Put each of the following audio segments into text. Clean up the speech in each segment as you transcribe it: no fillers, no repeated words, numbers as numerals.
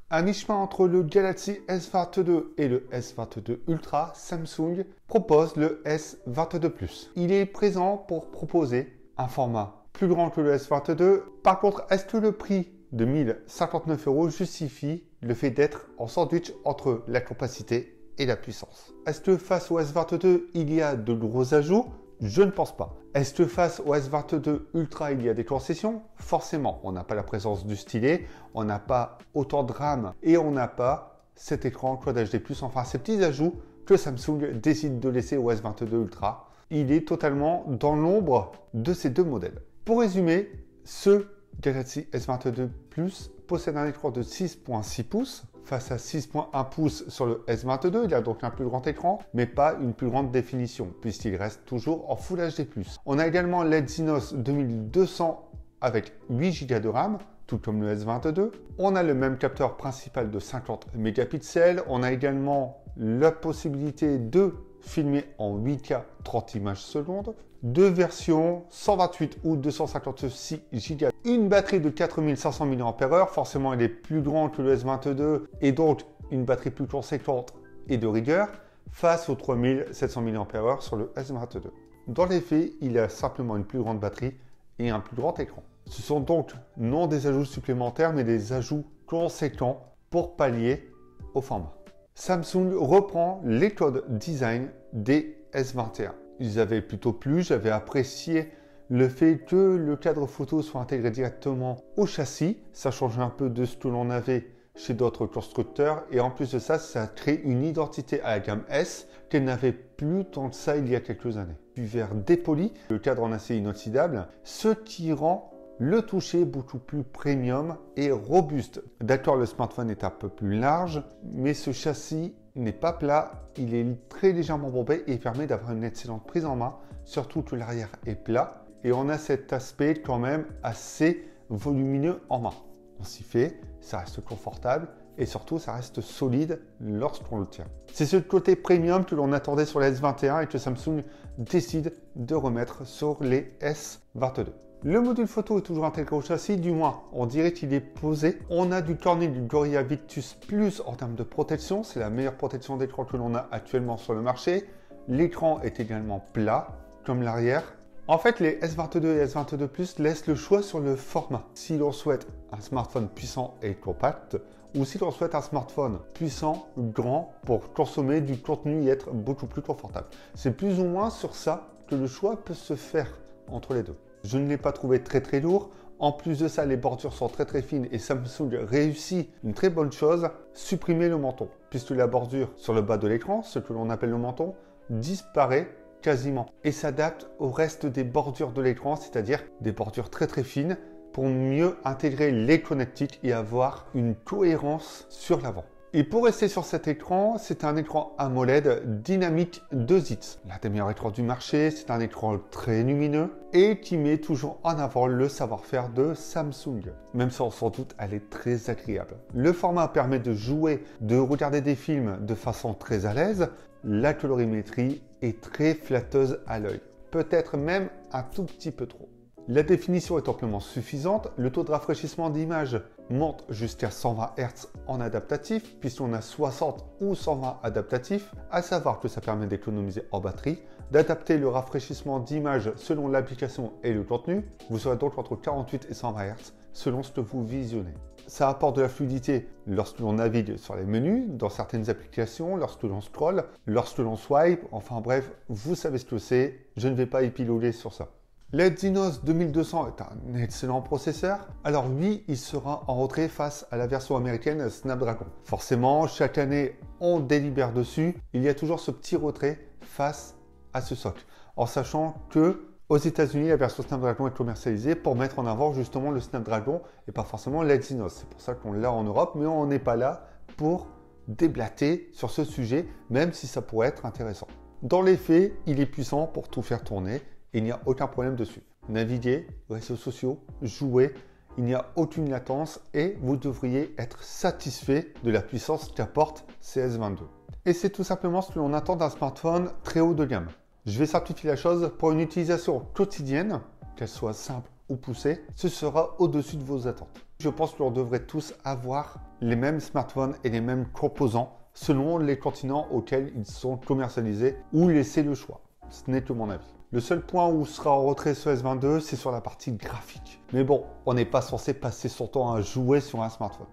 À mi-chemin entre le Galaxy S22 et le S22 Ultra, Samsung propose le S22 Plus. Il est présent pour proposer un format plus grand que le S22. Par contre, est-ce que le prix de 1059 € justifie le fait d'être en sandwich entre la capacité et la puissance? Est-ce que face au S22, il y a de gros ajouts? Je ne pense pas. Est-ce que face au S22 Ultra, il y a des concessions? Forcément, on n'a pas la présence du stylet, on n'a pas autant de RAM et on n'a pas cet écran Quad HD+, enfin ces petits ajouts que Samsung décide de laisser au S22 Ultra. Il est totalement dans l'ombre de ces deux modèles. Pour résumer, ce Galaxy S22 Plus possède un écran de 6.6 pouces face à 6.1 pouces sur le S22. Il a donc un plus grand écran, mais pas une plus grande définition, puisqu'il reste toujours en Full HD+. On a également l'Exynos 2200 avec 8 Go de RAM, tout comme le S22. On a le même capteur principal de 50 mégapixels. On a également la possibilité de filmé en 8K 30 images secondes, deux versions 128 ou 256 Go, une batterie de 4500 mAh, forcément elle est plus grande que le S22 et donc une batterie plus conséquente et de rigueur face aux 3700 mAh sur le S22. Dans les faits, il a simplement une plus grande batterie et un plus grand écran. Ce sont donc non des ajouts supplémentaires mais des ajouts conséquents pour pallier au format. Samsung reprend les codes design des S21. Ils avaient plutôt plu, j'avais apprécié le fait que le cadre photo soit intégré directement au châssis. Ça change un peu de ce que l'on avait chez d'autres constructeurs et en plus de ça, ça crée une identité à la gamme S qu'elle n'avait plus tant que ça il y a quelques années. Du verre dépoli, le cadre en acier inoxydable, ce qui rend le toucher beaucoup plus premium et robuste. D'accord, le smartphone est un peu plus large, mais ce châssis n'est pas plat, il est très légèrement bombé et permet d'avoir une excellente prise en main, surtout que l'arrière est plat et on a cet aspect quand même assez volumineux en main. On s'y fait, ça reste confortable et surtout ça reste solide lorsqu'on le tient. C'est ce côté premium que l'on attendait sur les S21 et que Samsung décide de remettre sur les S22. Le module photo est toujours intégré au châssis, du moins on dirait qu'il est posé. On a du corning du Gorilla Victus Plus en termes de protection, c'est la meilleure protection d'écran que l'on a actuellement sur le marché. L'écran est également plat, comme l'arrière. En fait, les S22 et S22 Plus laissent le choix sur le format. Si l'on souhaite un smartphone puissant et compact, ou si l'on souhaite un smartphone puissant, grand, pour consommer du contenu et être beaucoup plus confortable. C'est plus ou moins sur ça que le choix peut se faire entre les deux. Je ne l'ai pas trouvé très lourd. En plus de ça, les bordures sont très fines et Samsung réussit une très bonne chose, supprimer le menton. Puisque la bordure sur le bas de l'écran, ce que l'on appelle le menton, disparaît quasiment et s'adapte au reste des bordures de l'écran, c'est-à-dire des bordures très fines pour mieux intégrer les connectiques et avoir une cohérence sur l'avant. Et pour rester sur cet écran, c'est un écran AMOLED dynamique 2 Hz. L'un des meilleurs écrans du marché, c'est un écran très lumineux et qui met toujours en avant le savoir-faire de Samsung. Même sans doute, elle est très agréable. Le format permet de jouer, de regarder des films de façon très à l'aise. La colorimétrie est très flatteuse à l'œil. Peut-être même un tout petit peu trop. La définition est amplement suffisante, le taux de rafraîchissement d'image monte jusqu'à 120 Hz en adaptatif, puisqu'on a 60 ou 120 adaptatifs, à savoir que ça permet d'économiser en batterie, d'adapter le rafraîchissement d'image selon l'application et le contenu, vous serez donc entre 48 et 120 Hz selon ce que vous visionnez. Ça apporte de la fluidité lorsque l'on navigue sur les menus, dans certaines applications, lorsque l'on scrolle, lorsque l'on swipe, enfin bref, vous savez ce que c'est, je ne vais pas épiloguer sur ça. L'Exynos 2200 est un excellent processeur. Alors oui, il sera en retrait face à la version américaine Snapdragon. Forcément, chaque année, on délibère dessus. Il y a toujours ce petit retrait face à ce socle. En sachant que aux États-Unis, la version Snapdragon est commercialisée pour mettre en avant justement le Snapdragon et pas forcément l'Exynos. C'est pour ça qu'on l'a en Europe, mais on n'est pas là pour déblater sur ce sujet, même si ça pourrait être intéressant. Dans les faits, il est puissant pour tout faire tourner. Il n'y a aucun problème dessus. Naviguer, réseaux sociaux, jouer, il n'y a aucune latence et vous devriez être satisfait de la puissance qu'apporte CS22. Et c'est tout simplement ce que l'on attend d'un smartphone très haut de gamme. Je vais simplifier la chose pour une utilisation quotidienne, qu'elle soit simple ou poussée, ce sera au-dessus de vos attentes. Je pense qu'on devrait tous avoir les mêmes smartphones et les mêmes composants selon les continents auxquels ils sont commercialisés ou laisser le choix. Ce n'est que mon avis. Le seul point où sera en retrait ce S22, c'est sur la partie graphique. Mais bon, on n'est pas censé passer son temps à jouer sur un smartphone.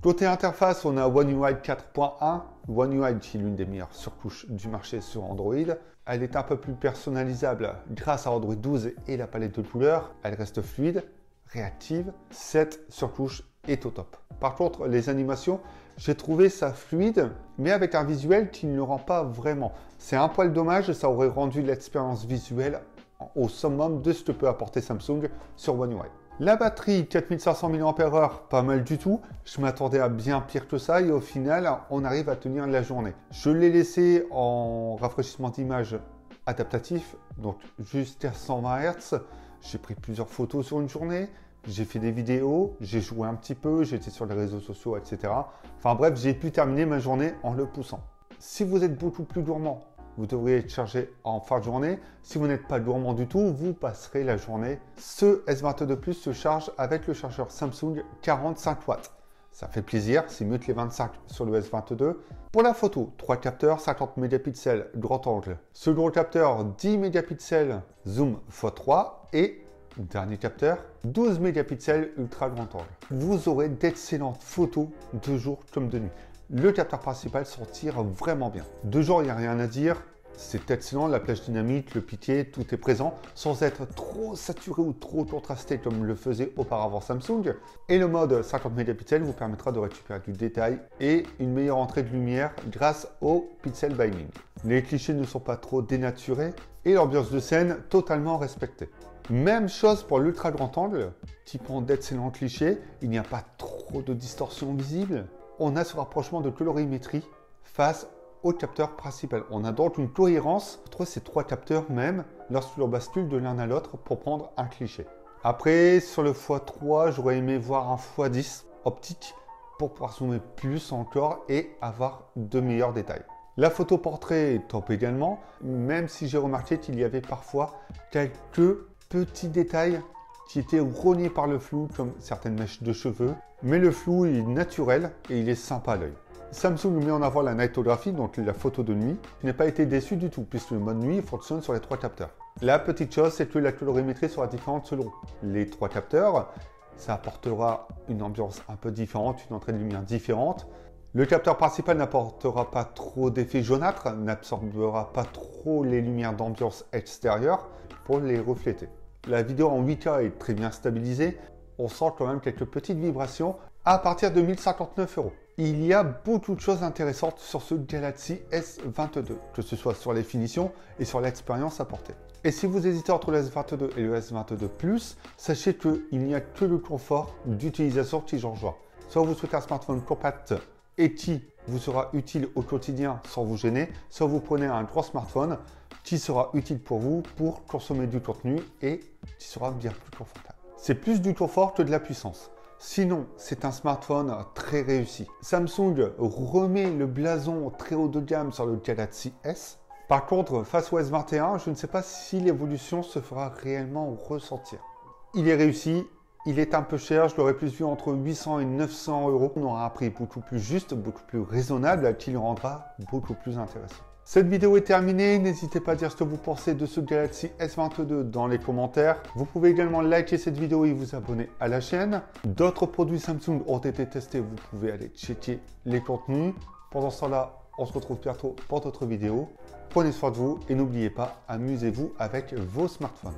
Côté interface, on a One UI 4.1. One UI qui est l'une des meilleures surcouches du marché sur Android. Elle est un peu plus personnalisable grâce à Android 12 et la palette de couleurs. Elle reste fluide, réactive. Cette surcouche est au top. Par contre, les animations, j'ai trouvé ça fluide, mais avec un visuel qui ne le rend pas vraiment. C'est un poil dommage, ça aurait rendu l'expérience visuelle au summum de ce que peut apporter Samsung sur One UI. La batterie, 4500 mAh, pas mal du tout. Je m'attendais à bien pire que ça et au final, on arrive à tenir la journée. Je l'ai laissé en rafraîchissement d'image adaptatif, donc jusqu'à 120 Hz. J'ai pris plusieurs photos sur une journée. J'ai fait des vidéos, j'ai joué un petit peu, j'étais sur les réseaux sociaux, etc. Enfin bref, j'ai pu terminer ma journée en le poussant. Si vous êtes beaucoup plus gourmand, vous devriez être chargé en fin de journée. Si vous n'êtes pas gourmand du tout, vous passerez la journée. Ce S22 Plus se charge avec le chargeur Samsung 45 watts. Ça fait plaisir, c'est mieux que les 25 sur le S22. Pour la photo, 3 capteurs, 50 mégapixels grand angle. Second capteur, 10 mégapixels zoom x3 et dernier capteur, 12 mégapixels ultra grand angle. Vous aurez d'excellentes photos de jour comme de nuit. Le capteur principal s'en tire vraiment bien. De jour, il n'y a rien à dire. C'est excellent, la plage dynamique, le piqué, tout est présent sans être trop saturé ou trop contrasté comme le faisait auparavant Samsung. Et le mode 50 mégapixels vous permettra de récupérer du détail et une meilleure entrée de lumière grâce au pixel binding. Les clichés ne sont pas trop dénaturés et l'ambiance de scène totalement respectée. Même chose pour l'ultra grand angle, qui prend d'excellents clichés, il n'y a pas trop de distorsion visible. On a ce rapprochement de colorimétrie face au capteur principal. On a donc une cohérence entre ces trois capteurs même lorsque l'on bascule de l'un à l'autre pour prendre un cliché. Après, sur le x3, j'aurais aimé voir un x10 optique pour pouvoir zoomer plus encore et avoir de meilleurs détails. La photo portrait est top également, même si j'ai remarqué qu'il y avait parfois quelques petits détails qui étaient rognés par le flou, comme certaines mèches de cheveux. Mais le flou est naturel et il est sympa à l'œil. Samsung met en avant la nightographie, donc la photo de nuit. Je n'ai pas été déçu du tout, puisque le mode nuit fonctionne sur les trois capteurs. La petite chose, c'est que la colorimétrie sera différente selon les trois capteurs. Ça apportera une ambiance un peu différente, une entrée de lumière différente. Le capteur principal n'apportera pas trop d'effets jaunâtres, n'absorbera pas trop les lumières d'ambiance extérieure pour les refléter. La vidéo en 8K est très bien stabilisée. On sent quand même quelques petites vibrations à partir de 1059 €. Il y a beaucoup de choses intéressantes sur ce Galaxy S22, que ce soit sur les finitions et sur l'expérience apportée. Et si vous hésitez entre le S22 et le S22 Plus, sachez qu'il n'y a que le confort d'utilisation qui change. Soit vous souhaitez un smartphone compact et qui vous sera utile au quotidien sans vous gêner, soit vous prenez un gros smartphone qui sera utile pour vous pour consommer du contenu et qui sera bien plus confortable. C'est plus du confort que de la puissance. Sinon, c'est un smartphone très réussi. Samsung remet le blason très haut de gamme sur le Galaxy S. Par contre, face au S21, je ne sais pas si l'évolution se fera réellement ressentir. Il est réussi, il est un peu cher, je l'aurais plus vu entre 800 et 900 €. On aura un prix beaucoup plus juste, beaucoup plus raisonnable, qui le rendra beaucoup plus intéressant. Cette vidéo est terminée, n'hésitez pas à dire ce que vous pensez de ce Galaxy S22 dans les commentaires. Vous pouvez également liker cette vidéo et vous abonner à la chaîne. D'autres produits Samsung ont été testés, vous pouvez aller checker les contenus. Pendant ce temps-là, on se retrouve bientôt pour d'autres vidéos. Prenez soin de vous et n'oubliez pas, amusez-vous avec vos smartphones.